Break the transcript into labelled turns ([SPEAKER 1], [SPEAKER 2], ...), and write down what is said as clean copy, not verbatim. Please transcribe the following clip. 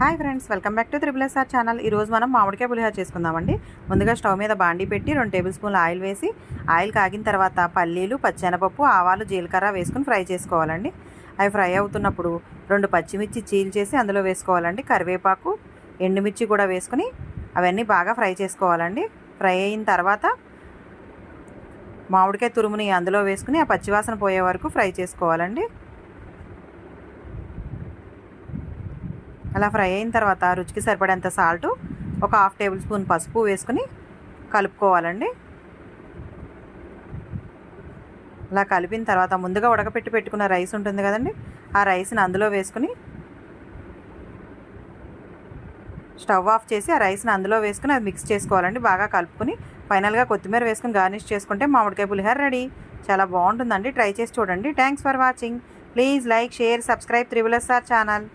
[SPEAKER 1] Hi friends, welcome back to triple SR channel. ఈరోజు మనం మామిడికాయ పులిహోర చేసుకుందామండి. ముందుగా స్టవ్ మీద బాండీ పెట్టి 2 టేబుల్ స్పూన్ల ఆయిల్ వేసి, ఆయిల్ కాగిన తర్వాత పల్లీలు, పచ్చెనపప్పు, ఆవాలు, జీలకర్ర వేసుకుని ఫ్రై చేసుకోవాలండి. అవి ఫ్రై అవుతున్నప్పుడు 2 పచ్చిమిర్చి చీల్చేసి అందులో వేసుకోవాలండి. కరివేపాకు, ఎండుమిర్చి కూడా వేసుకుని అవన్నీ బాగా ఫ్రై చేసుకోవాలండి. ఫ్రై అయిన తర్వాత మామిడికాయ తురుముని అందులో వేసుకుని ఆ పచ్చివాసన పోయే వరకు ఫ్రై చేసుకోవాలండి. అలా ఫ్రై అయిన తర్వాత రుచికి సరిపడేంత సాల్టు, ఒక 1/2 టేబుల్ స్పూన్ పసుపు వేసుకుని కలుపుకోవాలండి. అలా కలిపిన తర్వాత ముందుగా ఉడకపెట్టి పెట్టుకున్న రైస్ ఉంటుంది కదండి, ఆ రైస్ని అందులో వేసుకుని స్టవ్ ఆఫ్ చేసి ఆ రైస్ని అందులో వేసుకుని అది మిక్స్ చేసుకోవాలండి. బాగా కలుపుకొని ఫైనల్గా కొత్తిమీర వేసుకుని గార్నిష్ చేసుకుంటే మామిడికాయ పులిహోర రెడీ. చాలా బాగుంటుందండి, ట్రై చేసి చూడండి. Thanks for watching. Please like, share, subscribe triple SR channel.